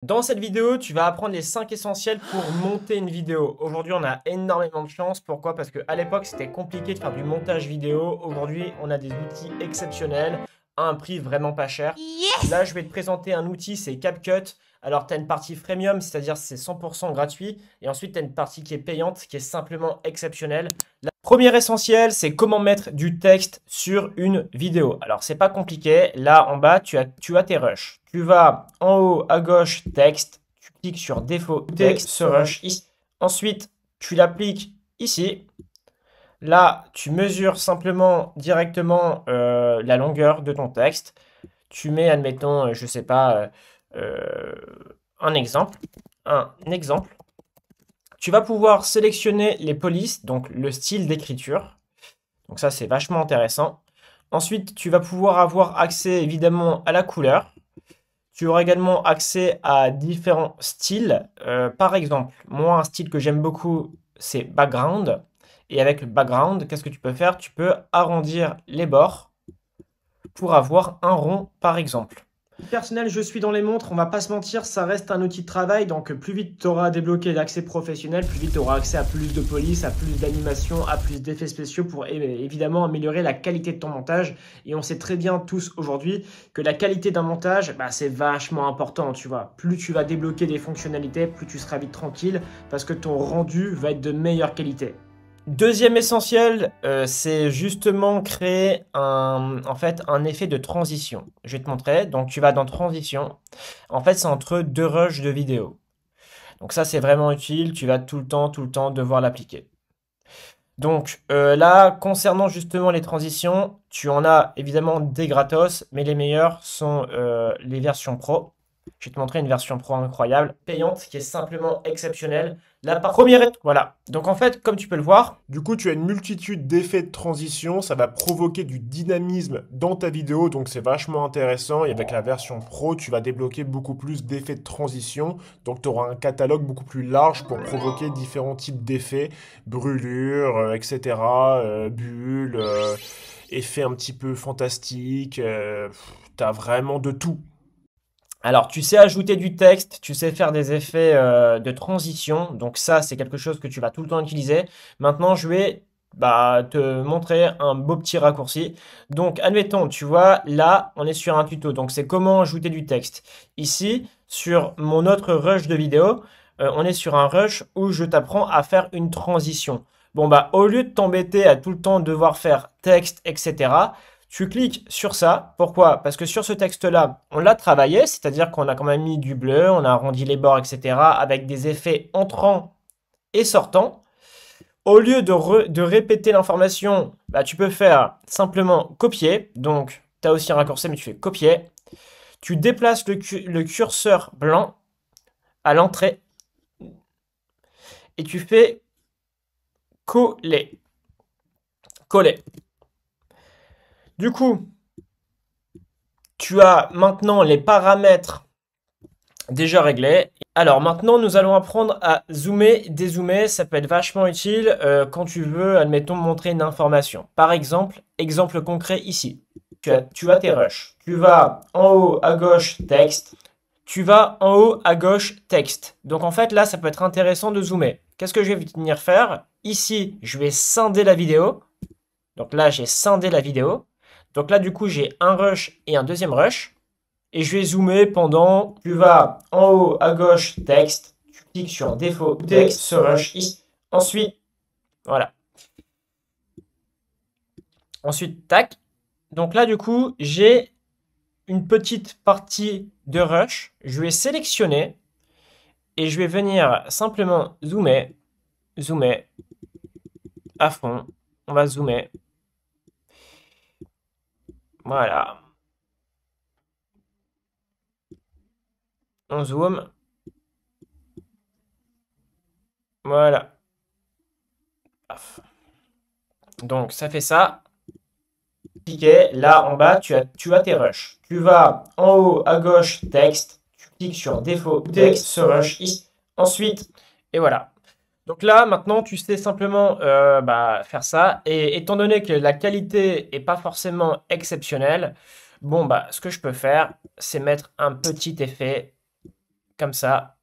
Dans cette vidéo, tu vas apprendre les 5 essentiels pour monter une vidéo. Aujourd'hui, on a énormément de chance. Pourquoi? Parce qu'à l'époque, c'était compliqué de faire du montage vidéo. Aujourd'hui, on a des outils exceptionnels à un prix vraiment pas cher. Là, je vais te présenter un outil, c'est CapCut. Alors, tu as une partie freemium, c'est-à-dire c'est 100% gratuit. Et ensuite, tu as une partie qui est payante, qui est simplement exceptionnelle. La première essentiel, c'est comment mettre du texte sur une vidéo. Alors, c'est pas compliqué. Là, en bas, tu as tes rushs. Tu vas en haut à gauche, texte. Tu cliques sur défaut texte, ce rush ici. Ensuite, tu l'appliques ici. Là, tu mesures simplement directement la longueur de ton texte. Tu mets, admettons, je sais pas, euh, un exemple. Un exemple. Tu vas pouvoir sélectionner les polices, donc le style d'écriture. Donc ça, c'est vachement intéressant. Ensuite, tu vas pouvoir avoir accès évidemment à la couleur. Tu auras également accès à différents styles. Par exemple, moi, un style que j'aime beaucoup, c'est background. Et avec le background, qu'est-ce que tu peux faire? Tu peux arrondir les bords pour avoir un rond, par exemple. Personnel, je suis dans les montres, on va pas se mentir, ça reste un outil de travail, donc plus vite tu auras débloqué l'accès professionnel, plus vite tu auras accès à plus de police, à plus d'animation, à plus d'effets spéciaux pour évidemment améliorer la qualité de ton montage. Et on sait très bien tous aujourd'hui que la qualité d'un montage, bah, c'est vachement important, tu vois. Plus tu vas débloquer des fonctionnalités, plus tu seras vite tranquille, parce que ton rendu va être de meilleure qualité. Deuxième essentiel, c'est justement créer en fait, un effet de transition. Je vais te montrer. Donc, tu vas dans transition. En fait, c'est entre deux rushs de vidéo. Donc ça, c'est vraiment utile. Tu vas tout le temps devoir l'appliquer. Donc là, concernant justement les transitions, tu en as évidemment des gratos, mais les meilleurs sont les versions pro. Je vais te montrer une version pro incroyable, payante, qui est simplement exceptionnelle. La première, voilà. Donc en fait, comme tu peux le voir, Du coup, tu as une multitude d'effets de transition, ça va provoquer du dynamisme dans ta vidéo, donc c'est vachement intéressant. Et avec la version pro, tu vas débloquer beaucoup plus d'effets de transition, donc tu auras un catalogue beaucoup plus large pour provoquer différents types d'effets, brûlures, etc., bulles, effets un petit peu fantastiques, tu as vraiment de tout. alors, tu sais ajouter du texte, tu sais faire des effets de transition. Donc ça, c'est quelque chose que tu vas tout le temps utiliser. Maintenant, je vais te montrer un beau petit raccourci. Donc, admettons, tu vois, là, on est sur un tuto. Donc, c'est comment ajouter du texte. Ici, sur mon autre rush de vidéo, on est sur un rush où je t'apprends à faire une transition. Bon, bah, au lieu de t'embêter à tout le temps devoir faire texte, etc., tu cliques sur ça. Pourquoi? Parce que sur ce texte-là, on l'a travaillé, c'est-à-dire qu'on a quand même mis du bleu, on a arrondi les bords, etc., avec des effets entrants et sortants. Au lieu de répéter l'information, bah, tu peux faire simplement copier. Donc, tu as aussi un raccourci, mais tu fais copier. Tu déplaces le curseur blanc à l'entrée et tu fais coller. Coller. Du coup, tu as maintenant les paramètres déjà réglés. Alors maintenant, nous allons apprendre à zoomer, dézoomer. Ça peut être vachement utile quand tu veux, admettons, montrer une information. Par exemple, exemple concret ici. Tu as tes rushs. Tu vas en haut à gauche, texte. Tu vas en haut à gauche, texte. Donc en fait, là, ça peut être intéressant de zoomer. Qu'est-ce que je vais venir faire? Ici, je vais scinder la vidéo. Donc là, j'ai scindé la vidéo. Donc là, du coup, j'ai un rush et un deuxième rush. Et je vais zoomer pendant, tu vas en haut à gauche, texte, tu cliques sur défaut, texte, se rush ici. Ensuite, voilà. Ensuite, tac. Donc là, du coup, j'ai une petite partie de rush. Je vais sélectionner et je vais venir simplement zoomer, zoomer à fond. On va zoomer. Voilà. On zoome. Voilà. Paf. Donc, ça fait ça. Cliquer, là en bas, tu as tes rushs. Tu vas en haut à gauche, texte, tu cliques sur défaut, texte, ce rush ici. Ensuite, et voilà. Donc là, maintenant, tu sais simplement faire ça. Et étant donné que la qualité est pas forcément exceptionnelle, bon, bah, ce que je peux faire, c'est mettre un petit effet comme ça.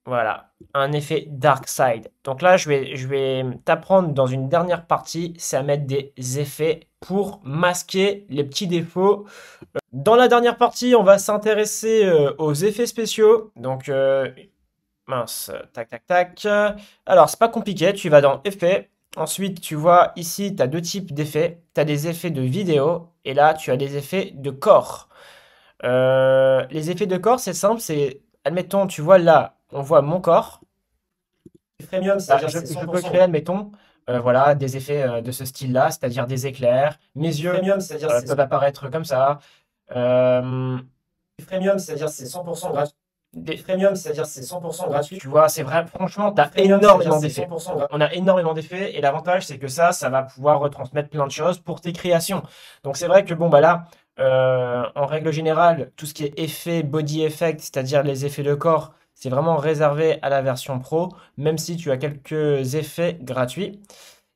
Voilà, un effet dark side. Donc là, je vais t'apprendre dans une dernière partie, c'est à mettre des effets pour masquer les petits défauts. Dans la dernière partie, on va s'intéresser aux effets spéciaux. Donc, mince, tac, tac, tac. Alors, c'est pas compliqué, tu vas dans Effets. Ensuite, tu vois ici, tu as deux types d'effets. Tu as des effets de vidéo et là, tu as des effets de corps. Les effets de corps, c'est simple, c'est, admettons, tu vois là, on voit mon corps. Premium, Bah, c'est-à-dire je c'est peux 100%. créer, admettons, voilà, des effets de ce style-là, c'est-à-dire des éclairs. Mes yeux Premium, c'est-à-dire c'est peuvent apparaître comme ça. Premium, c'est-à-dire c'est 100% gratuit. Des- Premium, c'est-à-dire c'est 100% gratuit. Tu vois, c'est vrai, franchement, tu as Premium, énormément c'est-à-dire c'est d'effets. 100% gratuit. On a énormément d'effets et l'avantage, c'est que ça va pouvoir retransmettre plein de choses pour tes créations. Donc, c'est vrai que, bon, bah là, en règle générale, tout ce qui est effet body effect, c'est-à-dire les effets de corps, c'est vraiment réservé à la version pro, même si tu as quelques effets gratuits.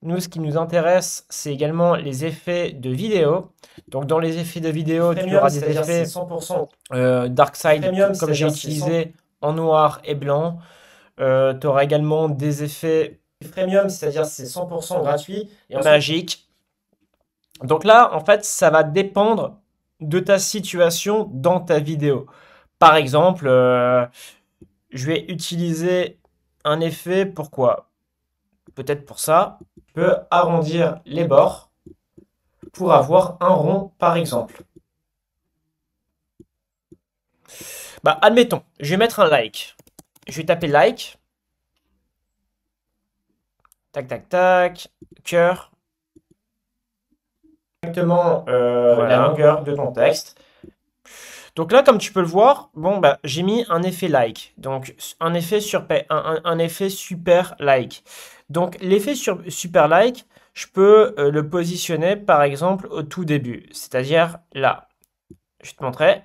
Nous, ce qui nous intéresse, c'est également les effets de vidéo. Donc, dans les effets de vidéo, tu Premium, auras des c'est-à-dire c'est effets 100%. dark side, Premium, comme j'ai c'est-à-dire c'est utilisé en noir et blanc. Tu auras également des effets Premium, c'est-à-dire c'est 100% gratuit. Et ensuite, magiques. Donc là, en fait, ça va dépendre de ta situation dans ta vidéo. Par exemple, je vais utiliser un effet, pourquoi? Peut-être pour ça. Je peux arrondir les bords pour avoir un rond, par exemple. Bah, admettons, je vais mettre un like. Je vais taper like. Tac, tac, tac. Cœur. Exactement la voilà. longueur de ton texte. Donc là, comme tu peux le voir, bon, bah, j'ai mis un effet like. Donc, un effet, un effet super like. Donc, l'effet super like, je peux le positionner, par exemple, au tout début. C'est-à-dire là. Je vais te montrer.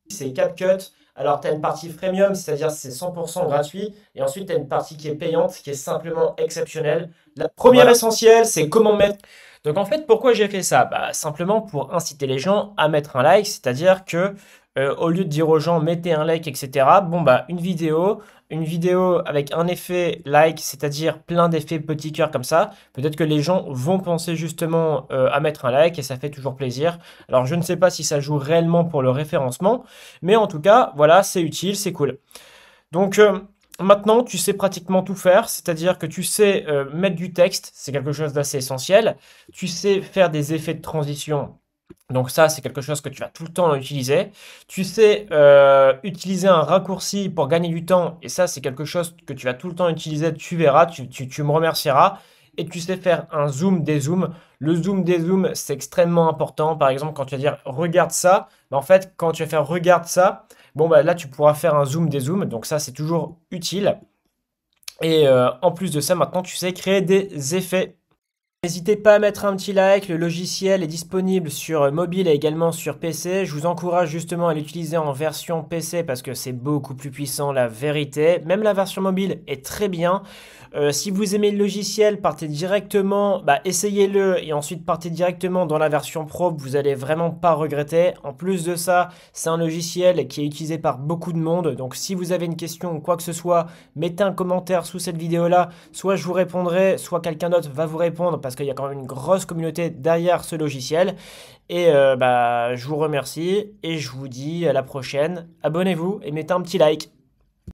C'est CapCut. Alors, tu as une partie freemium, c'est-à-dire c'est 100% gratuit. Et ensuite, tu as une partie qui est payante, qui est simplement exceptionnelle. La Première première essentielle, c'est comment mettre. Donc en fait, pourquoi j'ai fait ça? Bah, simplement pour inciter les gens à mettre un like, c'est-à-dire que au lieu de dire aux gens mettez un like, etc. Bon bah une vidéo avec un effet like, c'est-à-dire plein d'effets petits cœurs comme ça, peut-être que les gens vont penser justement à mettre un like et ça fait toujours plaisir. Alors je ne sais pas si ça joue réellement pour le référencement, mais en tout cas, voilà, c'est utile, c'est cool. Donc maintenant, tu sais pratiquement tout faire, c'est-à-dire que tu sais mettre du texte, c'est quelque chose d'assez essentiel. Tu sais faire des effets de transition, donc ça, c'est quelque chose que tu vas tout le temps utiliser. Tu sais utiliser un raccourci pour gagner du temps, et ça, c'est quelque chose que tu vas tout le temps utiliser, tu verras, tu me remercieras. Et tu sais faire un zoom, dézoom. Le zoom, dézoom, c'est extrêmement important. Par exemple, quand tu vas dire regarde ça, bah, en fait, quand tu vas faire regarde ça, bon, bah, là, tu pourras faire un zoom, dézoom. Donc ça, c'est toujours utile. Et en plus de ça, maintenant, tu sais créer des effets. N'hésitez pas à mettre un petit like, le logiciel est disponible sur mobile et également sur PC. Je vous encourage justement à l'utiliser en version PC parce que c'est beaucoup plus puissant, la vérité. Même la version mobile est très bien. Si vous aimez le logiciel, partez directement, bah, essayez-le et ensuite partez directement dans la version pro, vous allez vraiment pas regretter. En plus de ça, c'est un logiciel qui est utilisé par beaucoup de monde. Donc si vous avez une question ou quoi que ce soit, mettez un commentaire sous cette vidéo-là. Soit je vous répondrai, soit quelqu'un d'autre va vous répondre parce qu'il y a quand même une grosse communauté derrière ce logiciel. Et bah, je vous remercie et je vous dis à la prochaine. Abonnez-vous et mettez un petit like.